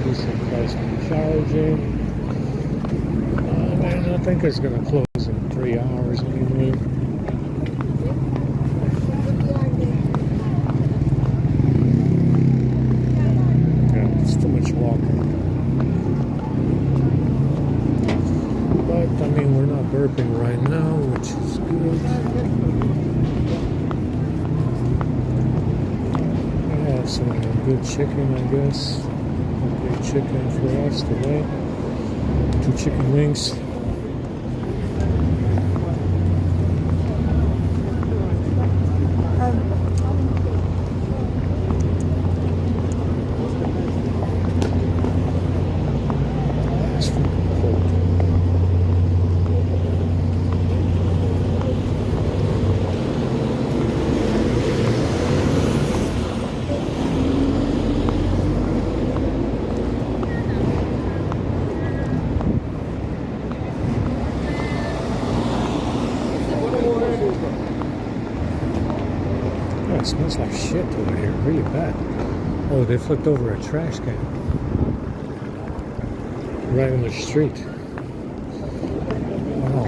decent price for charging. And I think it's going to close in 3 hours anyway. Yeah, it's too much walking. But I mean, we're not burping right now, which is good. Some good chicken, I guess. Good chicken for us today. 2 chicken wings. That's freaking cold. It smells like shit over here, really bad. Oh, they flipped over a trash can right on the street. Wow.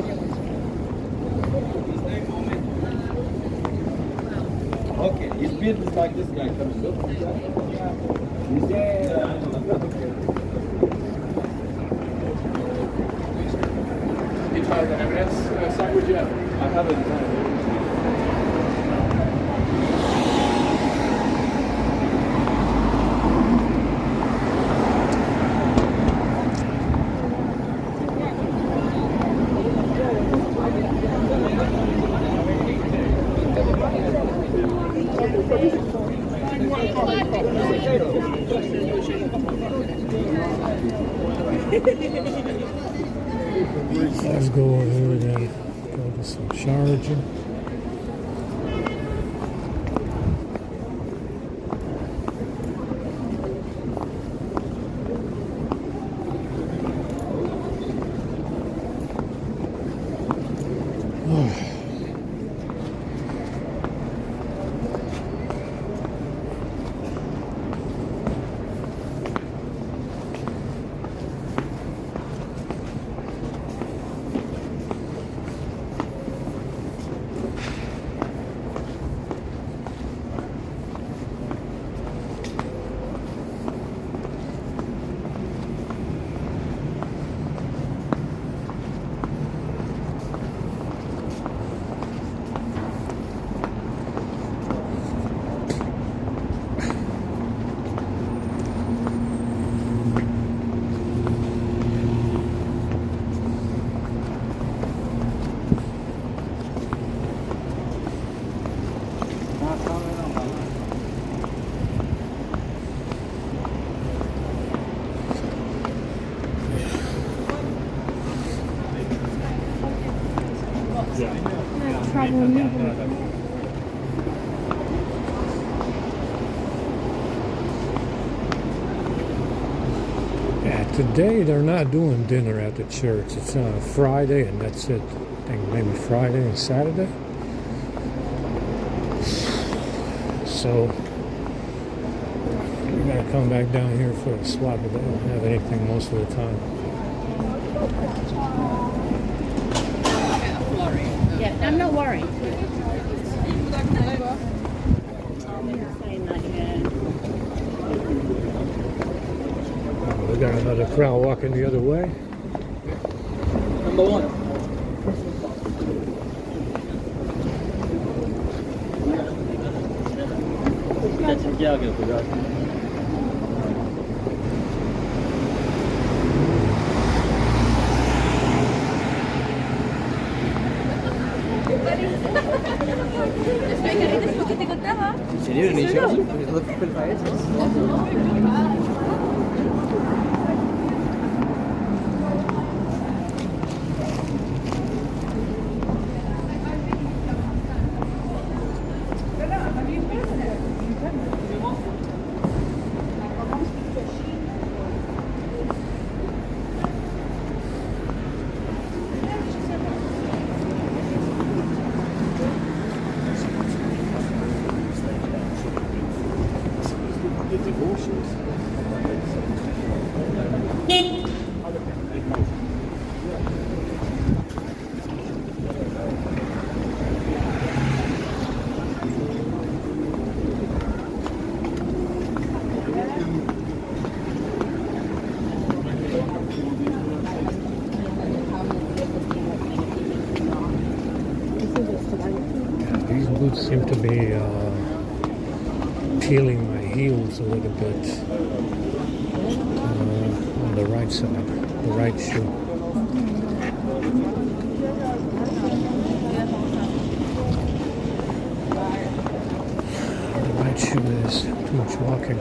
Okay, his beard is like this guy comes up. He's there. You tried the M&S sandwich yet? I haven't. Let's go over there and go to some charging. Yeah, today they're not doing dinner at the church. It's Friday, and that's it. I think maybe Friday and Saturday. So we gotta come back down here for a swap, but they don't have anything most of the time. Yeah, I'm not worried. We got another crowd walking the other way. Number 1. ¿En serio? ¿No hicieron? ¿Porque todo es para eso? These boots seem to be peeling my heels a little bit on the right side, the right shoe. The right shoe is too much walking.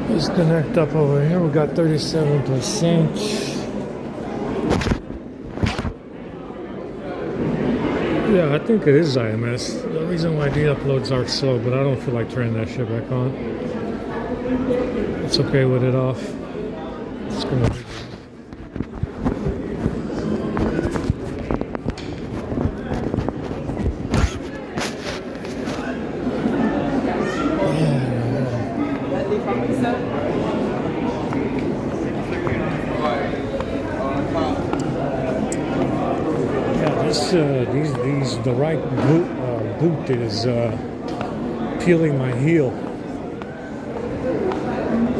Disconnect up over here. We got 37%. Yeah, I think it is IMS. The reason why the uploads are slow, but I don't feel like turning that shit back on. It's okay with it off. It's gonna be. The right boot is peeling my heel,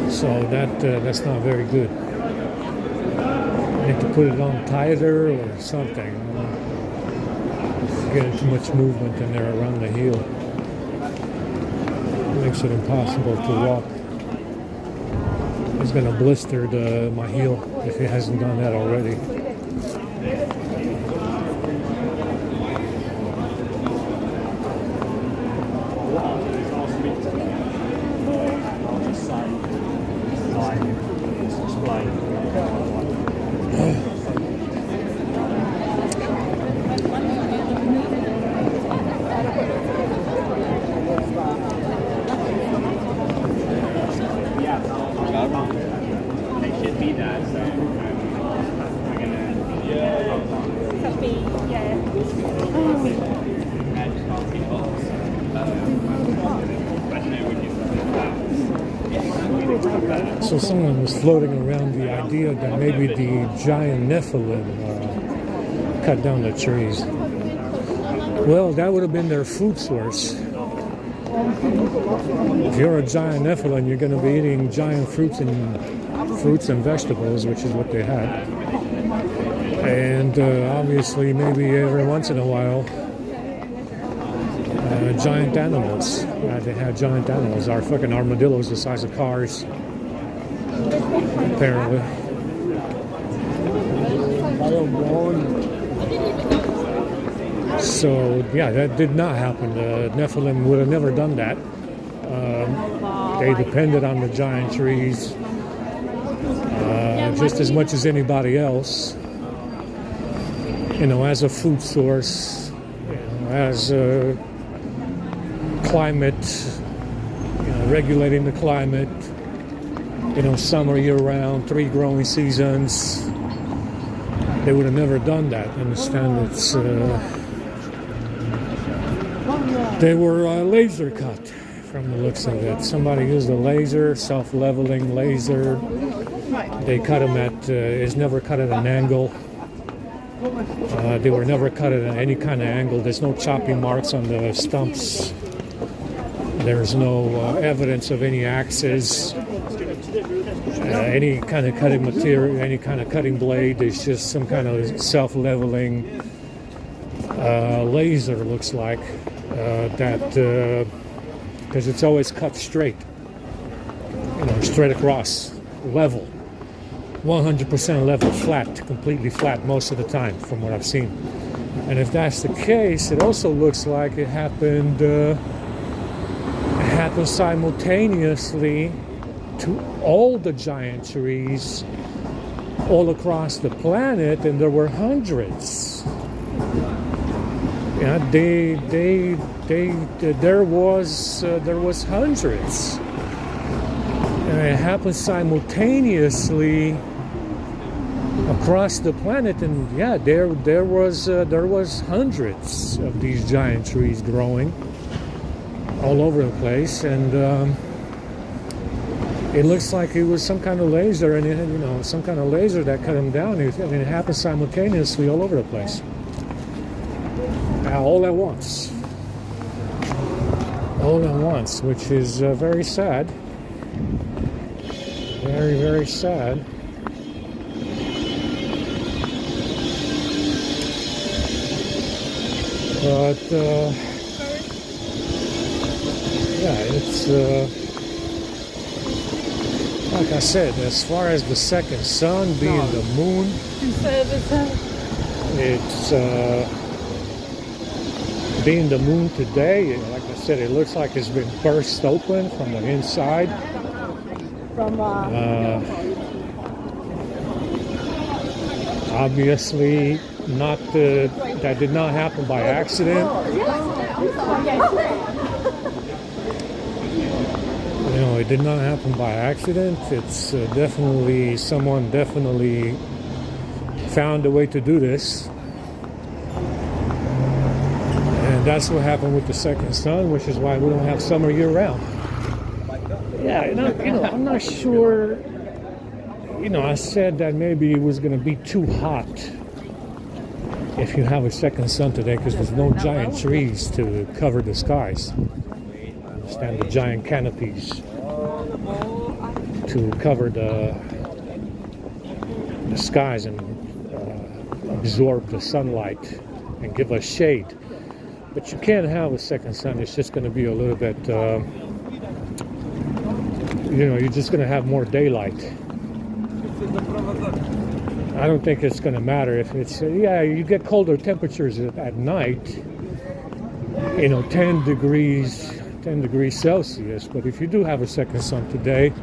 so that's not very good. I need to put it on tighter or something. Getting too much movement in there around the heel. It makes it impossible to walk. It's gonna blister my heel if it hasn't done that already. So someone was floating around the idea that maybe the giant Nephilim cut down the trees. Well, that would have been their food source. If you're a giant Nephilim, you're going to be eating giant fruits and vegetables, which is what they had. And obviously, maybe every once in a while, giant animals. They had giant animals. Our fucking armadillos the size of cars. Apparently. So yeah, that did not happen. The Nephilim would have never done that. They depended on the giant trees just as much as anybody else. You know, as a food source, as a climate, regulating the climate. Summer, year-round, 3 growing seasons. They would have never done that. Understand? They were laser cut from the looks of it. Somebody used a laser, self-leveling laser. They cut them it's never cut at an angle. They were never cut at any kind of angle. There's no chopping marks on the stumps. There's no evidence of any axes, any kind of cutting material, any kind of cutting blade. There's just some kind of self-leveling laser, looks like, because it's always cut straight, straight across, level, 100% level, flat, completely flat most of the time from what I've seen. And if that's the case, it also looks like it happened simultaneously to all the giant trees all across the planet, and there were hundreds. Yeah, there was hundreds, and it happened simultaneously across the planet. And yeah, there was hundreds of these giant trees growing all over the place, and it looks like it was some kind of laser, and some kind of laser that cut them down. It happened simultaneously all over the place, all at once, which is very sad, very, very sad. But yeah, it's like I said, as far as the second sun being the moon, it's being the moon today. Like I said, it looks like it's been burst open from the inside. Obviously, that did not happen by accident. It did not happen by accident. It's someone definitely found a way to do this. And that's what happened with the second sun, which is why we don't have summer year-round. Yeah, I'm not sure. I said that maybe it was going to be too hot if you have a second sun today, because there's no giant trees to cover the skies. I understand the giant canopies to cover the skies and absorb the sunlight and give us shade. But you can't have a second sun. It's just going to be a little bit, you're just going to have more daylight. I don't think it's going to matter if it's, you get colder temperatures at night, 10 degrees Celsius. But if you do have a second sun today,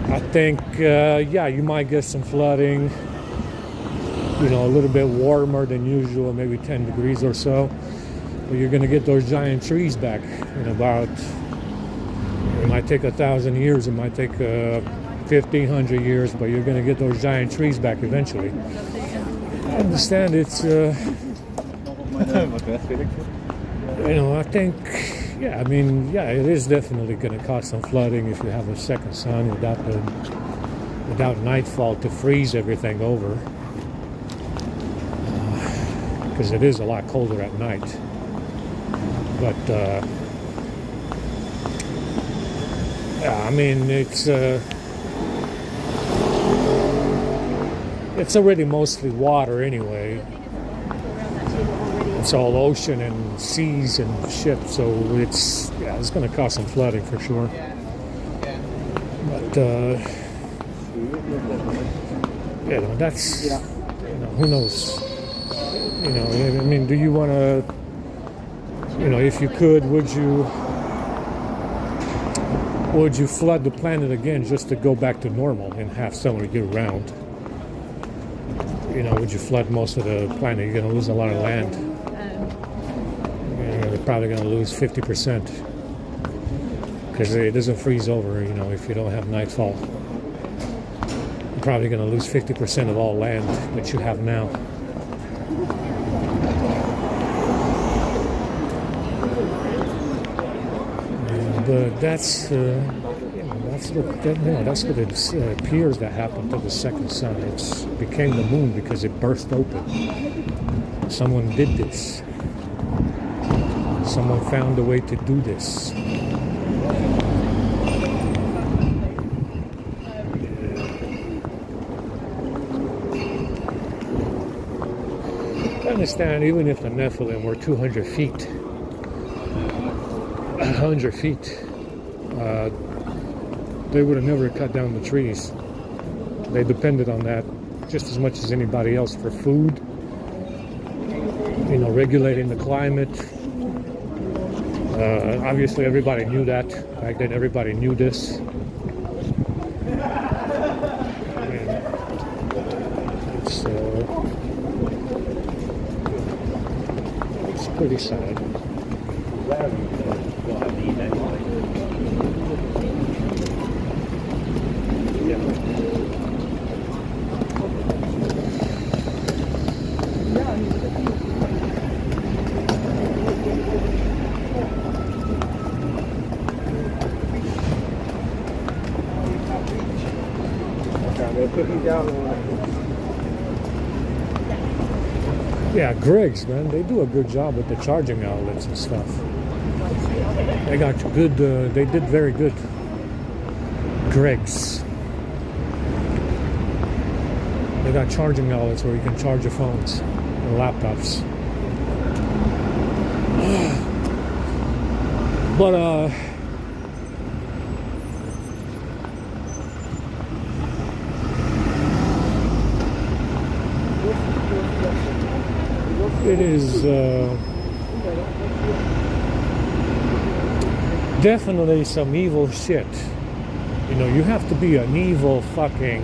I think, you might get some flooding, a little bit warmer than usual, maybe 10 degrees or so. But you're going to get those giant trees back in about, it might take 1,000 years, it might take 1,500 years, but you're going to get those giant trees back eventually. I understand it's, I think, it is definitely going to cause some flooding if you have a second sun without nightfall to freeze everything over. Because it is a lot colder at night. But, it's already mostly water anyway. It's all ocean and seas and shit, so it's going to cause some flooding for sure. But that's, who knows? You know, I mean, do you want to, you know, if you could, would you flood the planet again just to go back to normal and have summer year round? You know, would you flood most of the planet? You're going to lose a lot of land. You're probably going to lose 50% because it doesn't freeze over, you know, if you don't have nightfall. You're probably going to lose 50% of all land that you have now. But that's what it appears that happened to the second sun. It became the moon because it burst open. Someone did this. Someone found a way to do this. I understand, even if the Nephilim were 200 feet, 100 feet, they would have never cut down the trees. They depended on that just as much as anybody else for food, you know, regulating the climate. Obviously, everybody knew that. Back then, everybody knew this. And it's pretty sad. Yeah, Greg's, man, they do a good job with the charging outlets and stuff. They got good, they did very good. Greg's. They got charging outlets where you can charge your phones and laptops. But, it is definitely some evil shit. You know, you have to be an evil fucking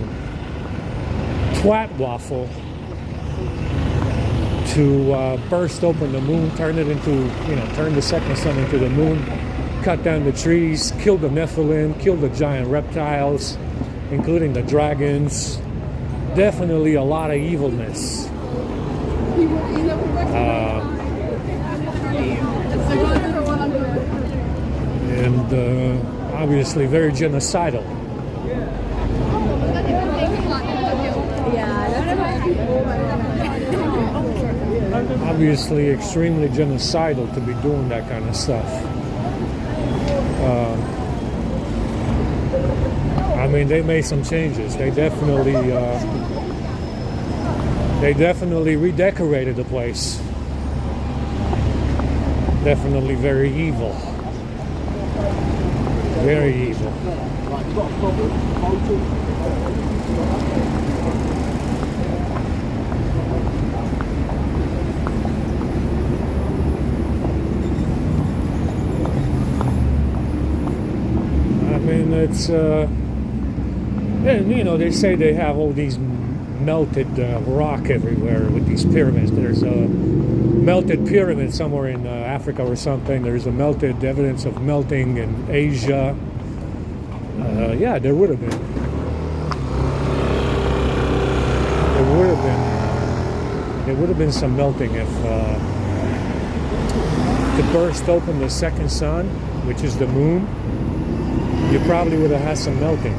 twat waffle to burst open the moon, turn it into, you know, turn the second sun into the moon, cut down the trees, kill the Nephilim, kill the giant reptiles, including the dragons. Definitely a lot of evilness. And obviously very genocidal. Obviously extremely genocidal to be doing that kind of stuff. I mean, they made some changes. They definitely redecorated the place. Definitely very evil. Very evil. I mean, it's and you know, they say they have all these melted rock everywhere with these pyramids. There's a melted pyramid somewhere in Africa or something. There's a melted evidence of melting in Asia. Yeah, there would have been. There would have been some melting if to burst open the second sun, which is the moon. You probably would have had some melting,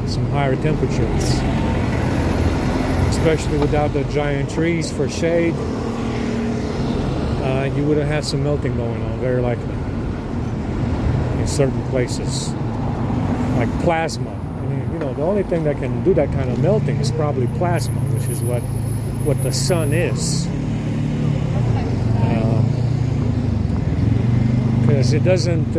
some higher temperatures. Especially without the giant trees for shade, you would have had some melting going on, very likely, in certain places, like plasma. I mean, you know, the only thing that can do that kind of melting is probably plasma, which is what the sun is. Because it doesn't,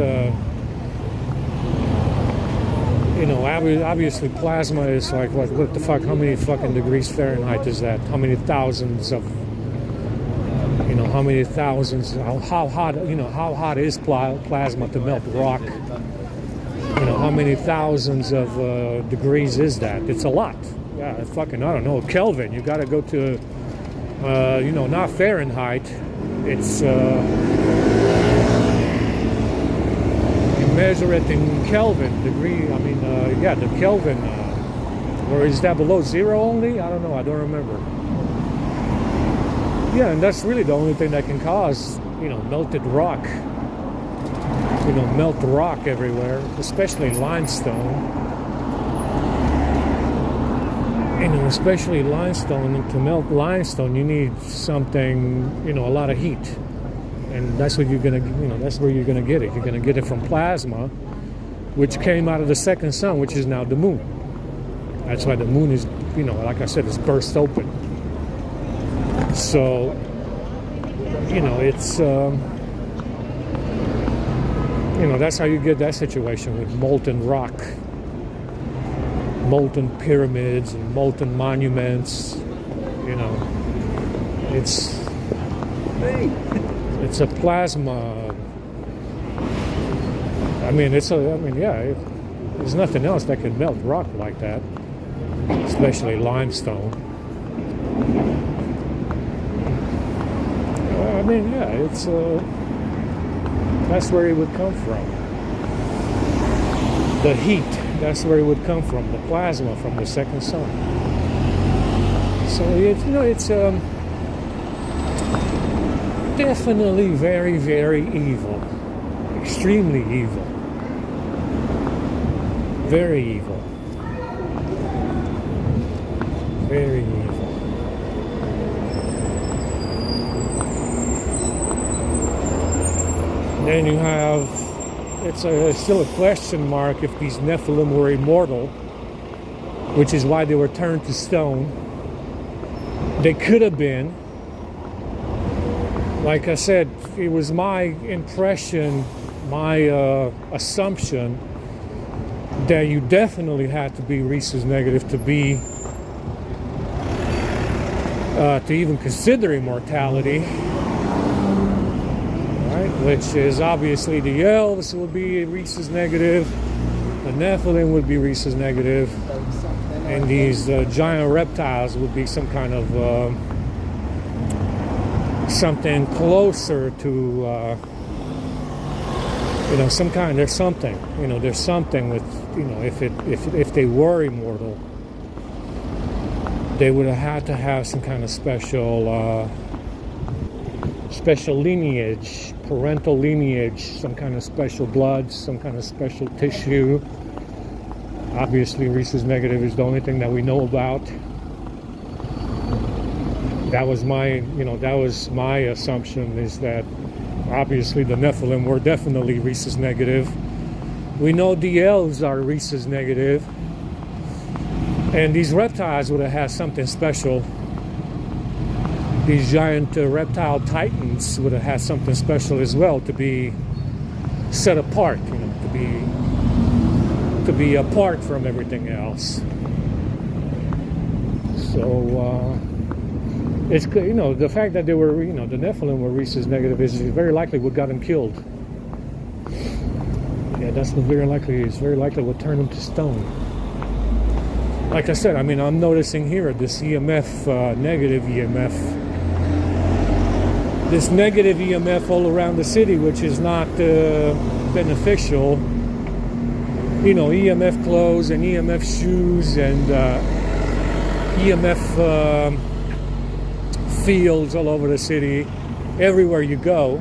you know, obviously plasma is like, what the fuck, how many fucking degrees Fahrenheit is that? How many thousands of how many thousands, how hot, how hot is plasma to melt rock? How many thousands of degrees is that? It's a lot. Yeah, I don't know, Kelvin. You got to go to, not Fahrenheit. It's, you measure it in Kelvin degree. I mean, the Kelvin, or is that below zero only? I don't know. I don't remember. Yeah, and that's really the only thing that can cause, melted rock. Melt rock everywhere, especially limestone. Especially limestone. To melt limestone, you need something, a lot of heat, and that's what you're gonna, that's where you're gonna get it. You're gonna get it from plasma, which came out of the second sun, which is now the moon. That's why the moon is, like I said, it's burst open. So, it's. That's how you get that situation with molten rock, molten pyramids, and molten monuments. It's a plasma. There's nothing else that can melt rock like that, especially limestone. It's. That's where it would come from. The heat, that's where it would come from. The plasma from the second sun. So it's definitely very, very evil. Extremely evil. Very evil. Very evil. Then you have, it's still a question mark if these Nephilim were immortal, which is why they were turned to stone. They could have been. Like I said, it was my impression, my assumption that you definitely had to be rhesus negative to be, to even consider immortality. Which is obviously the elves would be rhesus negative, the Nephilim would be rhesus negative, and these giant reptiles would be some kind of something closer to some kind. There's something, there's something with, if they were immortal, they would have had to have some kind of special lineage, parental lineage, some kind of special blood, some kind of special tissue. Obviously, rhesus negative is the only thing that we know about. That was my assumption, is that obviously the Nephilim were definitely rhesus negative. We know the elves are rhesus negative, and these reptiles would have had something special. These giant reptile titans would have had something special as well, to be set apart, to be apart from everything else. So it's, the fact that they were, the Nephilim were rhesus negative is very likely what got them killed. Yeah, that's what very likely is. Very likely what turned them to stone. Like I said, I'm noticing here this EMF, negative EMF. This negative EMF all around the city, which is not beneficial. EMF clothes and EMF shoes and EMF fields all over the city, everywhere you go.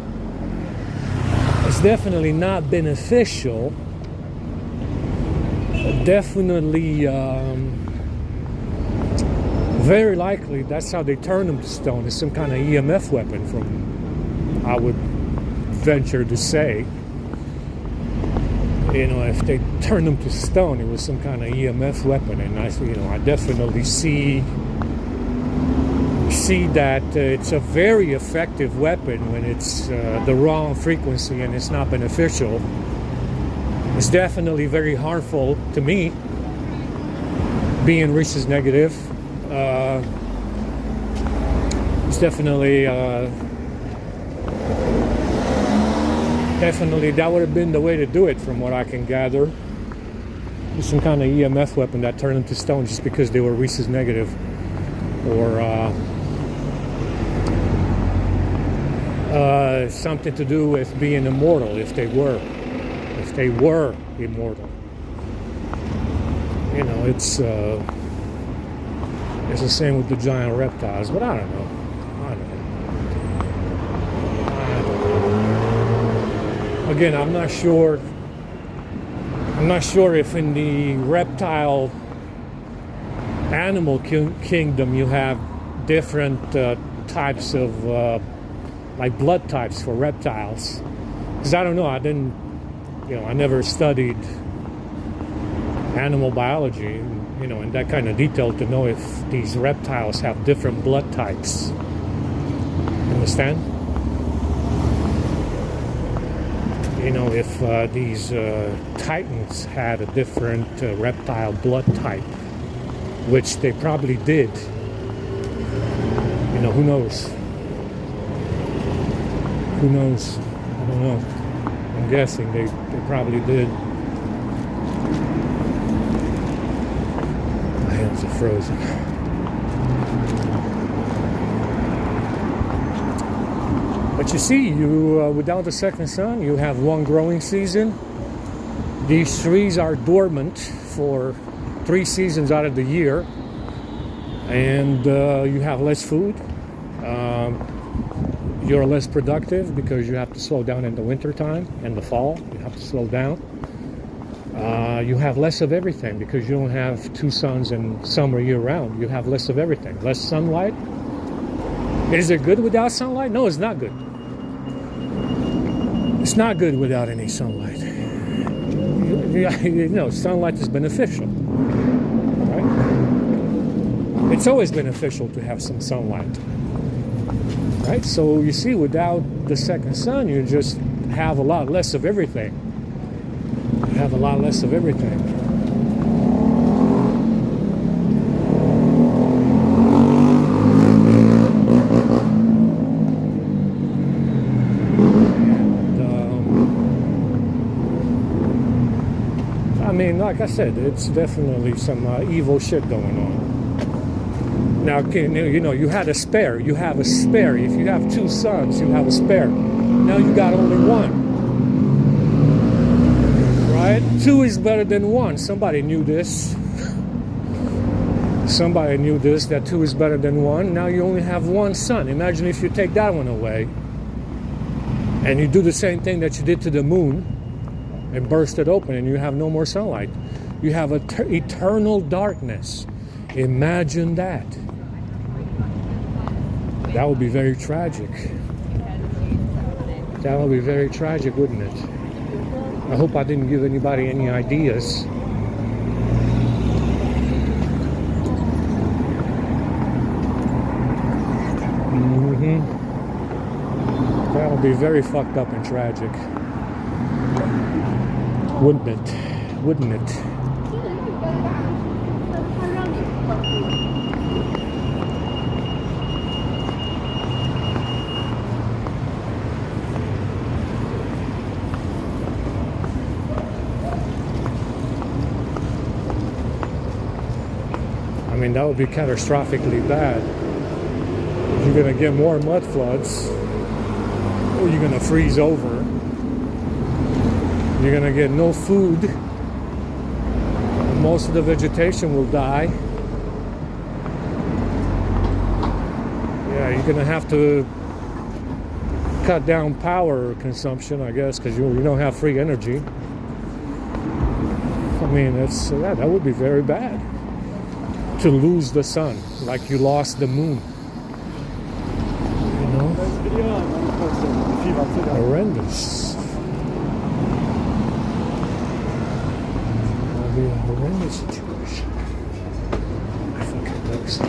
It's definitely not beneficial. Definitely, very likely, that's how they turn them to stone. It's some kind of EMF weapon, I would venture to say. If they turned them to stone, it was some kind of EMF weapon. And I definitely see that it's a very effective weapon when it's the wrong frequency and it's not beneficial. It's definitely very harmful to me, being rhesus negative. It's definitely Definitely, that would have been the way to do it, from what I can gather. Some kind of EMF weapon that turned them to stone just because they were rhesus negative, or something to do with being immortal, if they were immortal. You know, it's the same with the giant reptiles, but I don't know. Again, I'm not sure if in the reptile animal kingdom you have different types of like blood types for reptiles, because I don't know. I never studied animal biology, in that kind of detail to know if these reptiles have different blood types. Understand? If these titans had a different reptile blood type, which they probably did, who knows? Who knows? I don't know. I'm guessing they probably did. My hands are frozen. But you see, without the second sun, you have one growing season. These trees are dormant for 3 seasons out of the year, and you have less food. You're less productive because you have to slow down in the wintertime and the fall. You have to slow down. You have less of everything because you don't have 2 suns and summer year-round. You have less of everything. Less sunlight. Is it good without sunlight? No, it's not good. It's not good without any sunlight. Sunlight is beneficial, right? It's always beneficial to have some sunlight, right? So you see, without the second sun, you just have a lot less of everything. You have a lot less of everything. Like I said, it's definitely some evil shit going on. Now, you had a spare. You have a spare. If you have 2 sons, you have a spare. Now you got only 1. Right? 2 is better than 1. Somebody knew this. Somebody knew this, that 2 is better than 1. Now you only have 1 son. Imagine if you take that one away and you do the same thing that you did to the moon and burst it open, and you have no more sunlight. You have eternal darkness. Imagine that. That would be very tragic. That would be very tragic, wouldn't it? I hope I didn't give anybody any ideas. That would be very fucked up and tragic. Wouldn't it? Wouldn't it? I mean, that would be catastrophically bad. You're going to get more mud floods, or you're going to freeze over. You're going to get no food. Most of the vegetation will die. Yeah, you're going to have to cut down power consumption, I guess, because you don't have free energy. I mean, that would be very bad. To lose the sun, like you lost the moon. You know? Horrendous. That'll be a horrendous situation. I fucking think so.